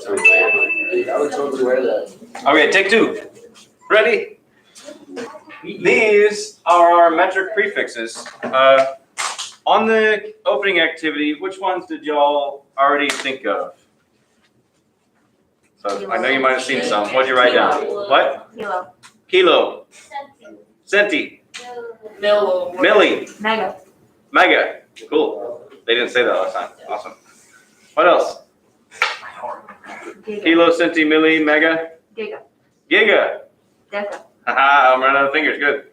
I would totally wear that. Okay, take two. Ready? These are our metric prefixes. On the opening activity, which ones did y'all already think of? So I know you might have seen some. What'd you write down? What? Kilo. Kilo. Centi. Milli. Mega. Mega. Cool. They didn't say that last time. Awesome. What else? Giga. Kilo, centi, milli, mega. Giga. Giga. Deca. Haha, I'm running out of fingers. Good.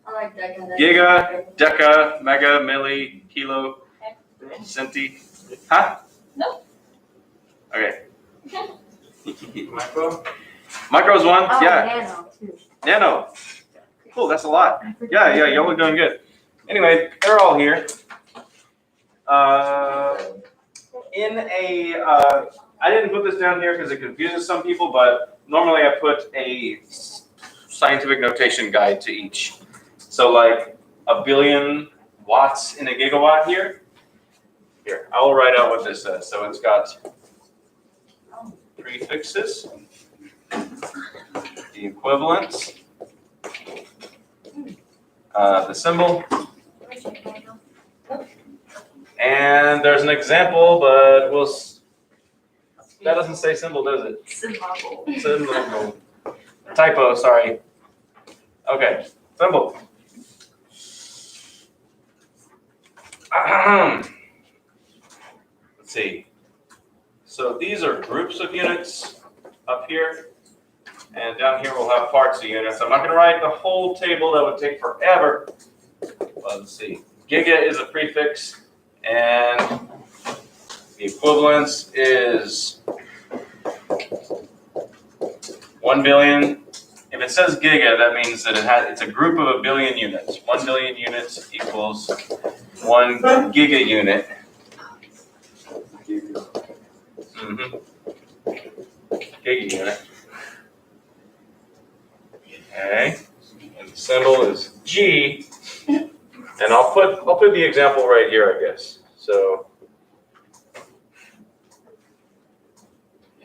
I like Deca. Giga, deca, mega, milli, kilo, centi. Huh? Nope. Okay. Micro? Micro's one. Oh, Yeah. nano too. Nano. Cool. That's a lot. Yeah. Y'all are doing good. Anyway, they're all here. I didn't put this down here because it confuses some people, but normally I put a scientific notation guide to each. So like 1 billion watts in a gigawatt here. Here, I will write out what this says. So it's got prefixes, the equivalents, the symbol, and there's an example, but that doesn't say symbol, does it? Symbol. Typo, sorry. Okay, symbol. Let's see. So these are groups of units up here, and down here we'll have parts of units. I'm not going to write the whole table, that would take forever. Let's see. Giga is a prefix, and the equivalence is 1 billion. If it says giga, that means that it's a group of 1 billion units. 1 billion units equals 1 giga unit. Giga unit. Okay. And the symbol is G. And I'll put the example right here, I guess. So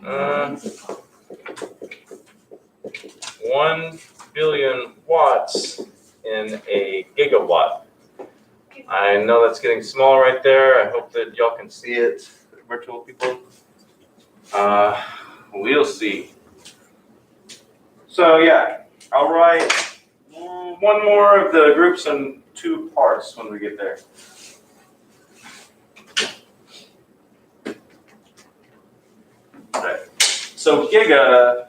1 billion watts in a gigawatt. I know that's getting small right there. I hope that y'all can see it, virtual people. We'll see. So yeah, I'll write one more of the groups in 2 parts when we get there. Okay. So giga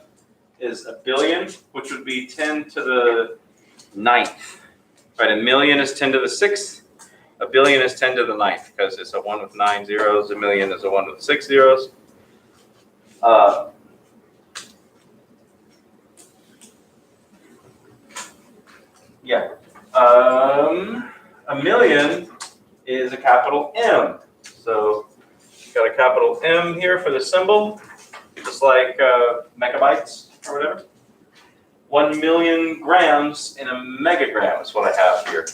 is 1 billion, which would be 10 to the 9th. Right, a million is 10 to the 6th. 1 billion is 10 to the 9th because it's a 1 with 9 zeros. A million is a 1 with 6 zeros. A million is a capital M. So got a capital M here for the symbol, just like megabytes or whatever. 1 million grams in a megagram is what I have here.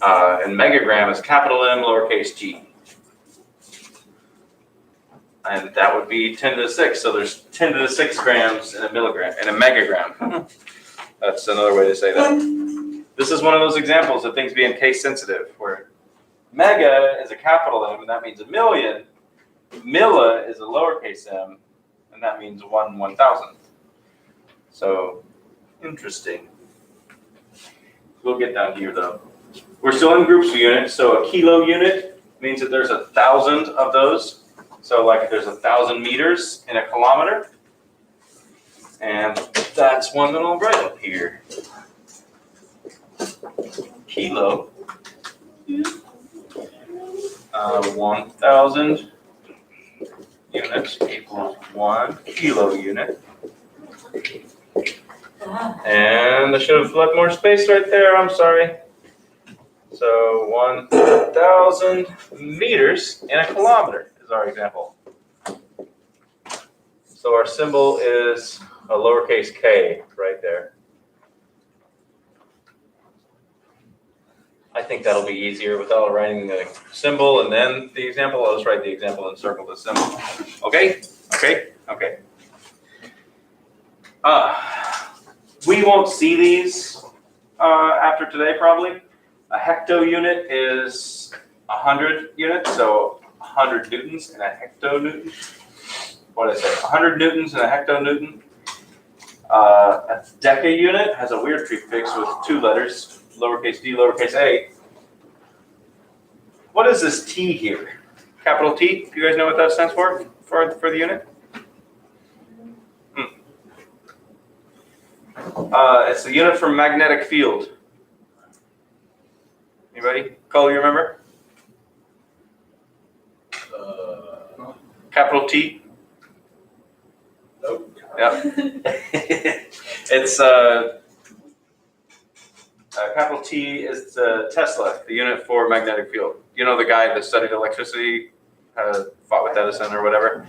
And megagram is capital M, lowercase g. And that would be 10 to the 6. So there's 10 to the 6 grams in a milligram, in a megagram. That's another way to say that. This is one of those examples of things being case sensitive, where mega is a capital M, and that means 1 million. Milla is a lowercase m, and that means 1/1000. So, interesting. We'll get down here, though. We're still in groups of units, so a kilo unit means that there's 1,000 of those. So, like, if there's 1,000 meters in a kilometer, and that's one that I'll write up here. Kilo. 1,000 units equals 1 kilo unit. And I should have left more space right there, I'm sorry. So 1,000 meters in a kilometer is our example. So our symbol is a lowercase k right there. I think that'll be easier without writing the symbol and then the example. I'll just write the example and circle the symbol. Okay? Okay. We won't see these after today probably. A hecto unit is 100 units, so 100 newtons in a hectonewton. What did I say? 100 newtons in a hectonewton. A deca unit has a weird prefix with 2 letters, lowercase d, lowercase a. What is this T here? Capital T? Do you guys know what that stands for the unit? It's the unit for magnetic field. Anybody? Cole, you remember? Capital T? Nope. Yeah. It's capital T is the Tesla, the unit for magnetic field. You know the guy that studied electricity, fought with Edison or whatever.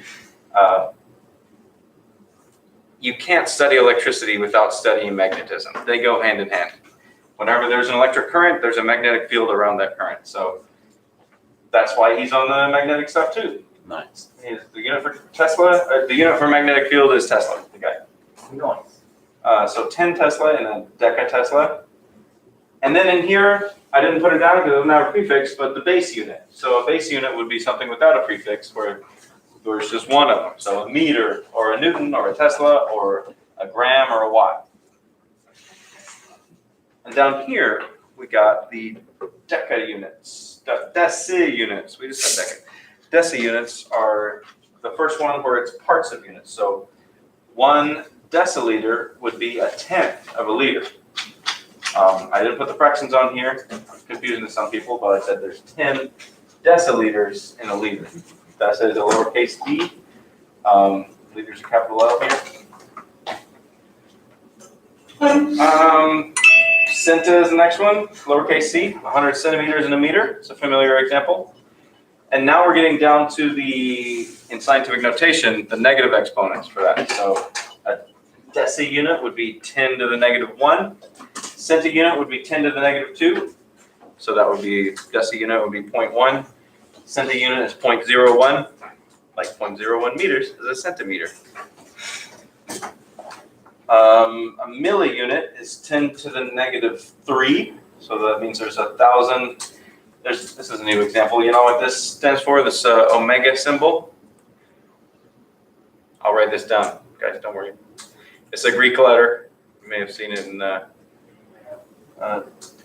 You can't study electricity without studying magnetism. They go hand in hand. Whenever there's an electric current, there's a magnetic field around that current. So that's why he's on the magnetic stuff too. Nice. He's the unit for Tesla. The unit for magnetic field is Tesla, the guy. Nice. So 10 Tesla and a deca Tesla. And then in here, I didn't put it down because it doesn't have a prefix, but the base unit. So a base unit would be something without a prefix where there's just one of them. So a meter or a newton or a Tesla or a gram or a watt. And down here, we got the deca units, deci units. We just said deca. Deci units are the first one where it's parts of units. So 1 deciliter would be a tenth of a liter. I didn't put the fractions on here. It's confusing to some people, but I said there's 10 deciliters in a liter. That says a lowercase d. Liters are capital L here. Centa is the next one, lowercase c, 100 centimeters in a meter. It's a familiar example. And now we're getting down to the, in scientific notation, the negative exponents for that. So a deci unit would be 10 to the negative 1. Centa unit would be 10 to the negative 2. So that would be, deci unit would be 0.1. Centa unit is 0.01. Like 0.01 meters is a centimeter. A milliunit is 10 to the negative 3. So that means there's 1,000. This is a new example. You know what this stands for? This omega symbol? I'll write this down, guys, don't worry. It's a Greek letter. You may have seen it in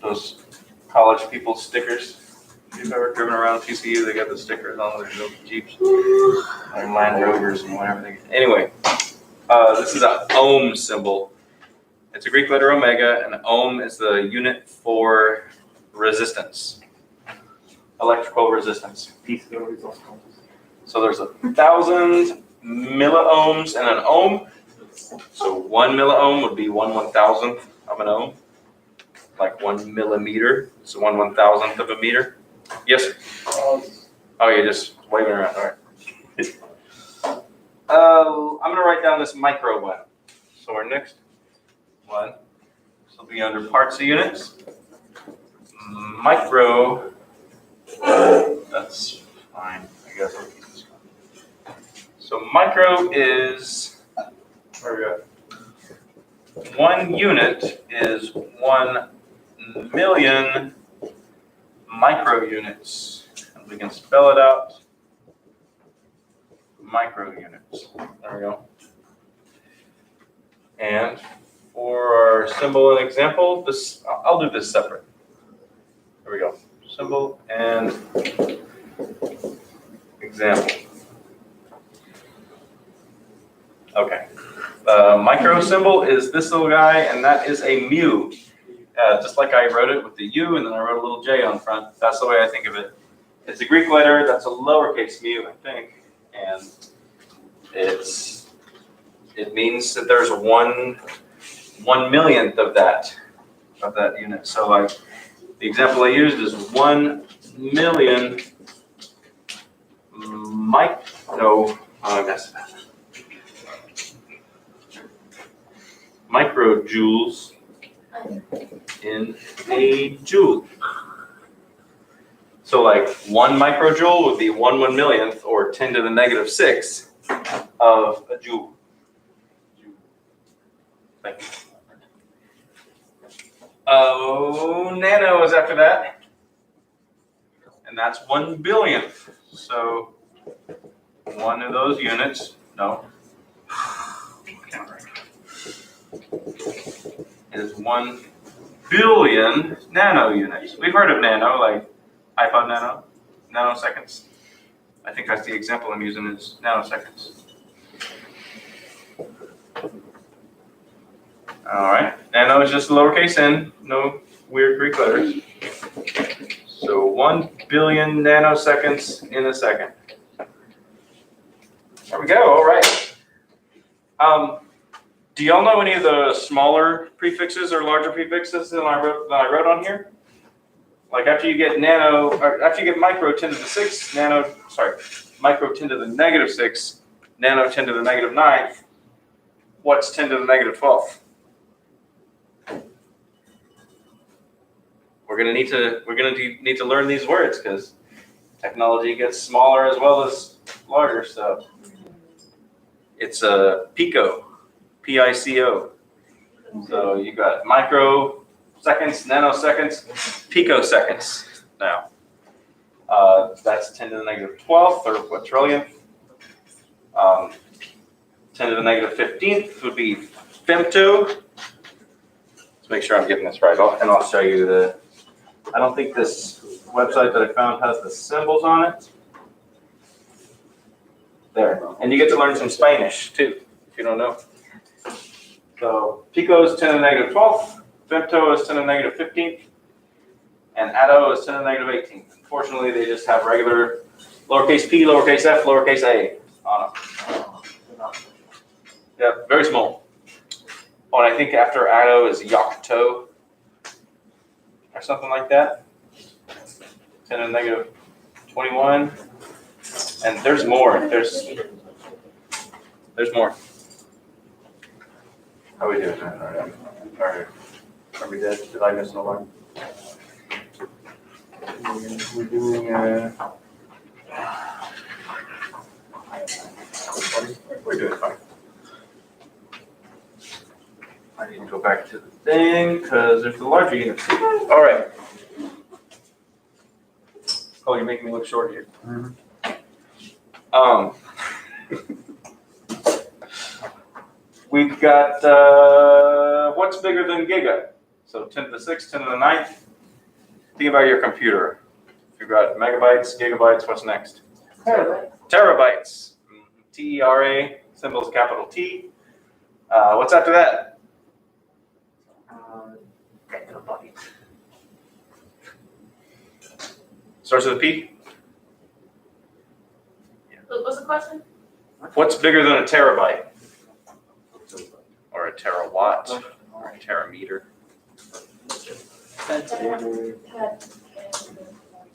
those college people stickers. If you've ever driven around TCU, they got the stickers on their little Jeeps, their Land Rovers and whatever they get. Anyway, this is an ohm symbol. It's a Greek letter omega, and ohm is the unit for resistance. Electrical resistance. So there's 1,000 milliohms in an ohm. So 1 milliohm would be 1/1000th of an ohm. Like 1 millimeter. So 1/1000th of a meter. Yes, sir. Oh, you're just waving around. All right. I'm going to write down this micro one. So our next one, this will be under parts of units. Micro. That's fine. I guess I'll keep this one. So micro is, where we go? 1 unit is 1 million micro units. And we can spell it out. Micro units. There we go. And for our symbol and example, this I'll do this separate. There we go. Symbol and example. Okay. Micro symbol is this little guy, and that is a mu. Just like I wrote it with the U, and then I wrote a little J on front. That's the way I think of it. It's a Greek letter. That's a lowercase mu, I think, and it means that there's 1/1,000,000th of that unit. So like the example I used is 1 million microjoules in a joule. So like 1 microjoule would be 1/1,000,000th or 10 to the negative 6 of a joule. Thank you. Oh, nano is after that. And that's 1/10000000th. So one of those units, no, is 1 billion nano units. We've heard of nano, like iPod nano, nanoseconds. I think that's the example I'm using is nanoseconds. All right, nano is just lowercase n, no weird Greek letters. So 1 billion nanoseconds in a second. There we go, all right. Do y'all know any of the smaller prefixes or larger prefixes that I wrote on here? Like after you get nano, or after you get micro 10 to the 6, micro 10 to the negative 6, nano 10 to the negative 9th, what's 10 to the negative 12th? We're gonna need to learn these words because technology gets smaller as well as larger. So it's a pico, P-I-C-O. So you got microseconds, nanoseconds, picoseconds now. That's 10 to the negative 12th or what trillionth. 10 to the negative 15th would be femto. Let's make sure I'm getting this right. I'll show you the. I don't think this website that I found has the symbols on it. There. And you get to learn some Spanish too, if you don't know. So pico is 10 to the negative 12th, femto is 10 to the negative 15th, and atto is 10 to the negative 18th. Unfortunately, they just have regular lowercase p, lowercase f, lowercase a on them. Yeah, very small. Oh, and I think after atto is yocto or something like that. 10 to the negative 21. And there's more. There's more. How are we doing? Are we dead? Did I miss an alarm? We're doing we're doing fine. I need to go back to the thing because there's the larger units. All right. Oh, you're making me look short here. We've got what's bigger than giga? So 10 to the 6th, 10 to the 9th. Think about your computer. If you've got megabytes, gigabytes, what's next? Terabyte. Terabytes. T-E-R-A, symbol is capital T. What's after that? Petabyte. Starts with a P. What's the question? What's bigger than a terabyte? Or a terawatt? Or a terameter?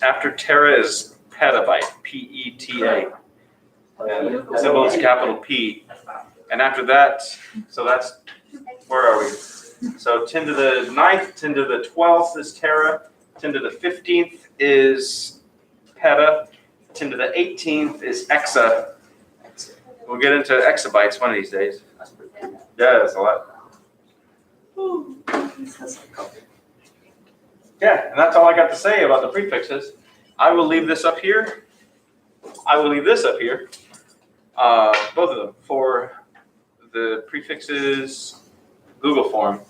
After tera is petabyte, P-E-T-A. And the symbol is capital P. And after that, so that's, where are we? So 10 to the 9th, 10 to the 12th is tera, 10 to the 15th is peta, 10 to the 18th is exa. We'll get into exabytes one of these days. Yeah, that's a lot. Yeah, and that's all I got to say about the prefixes. I will leave this up here. I will leave this up here. Both of them for the prefixes Google form.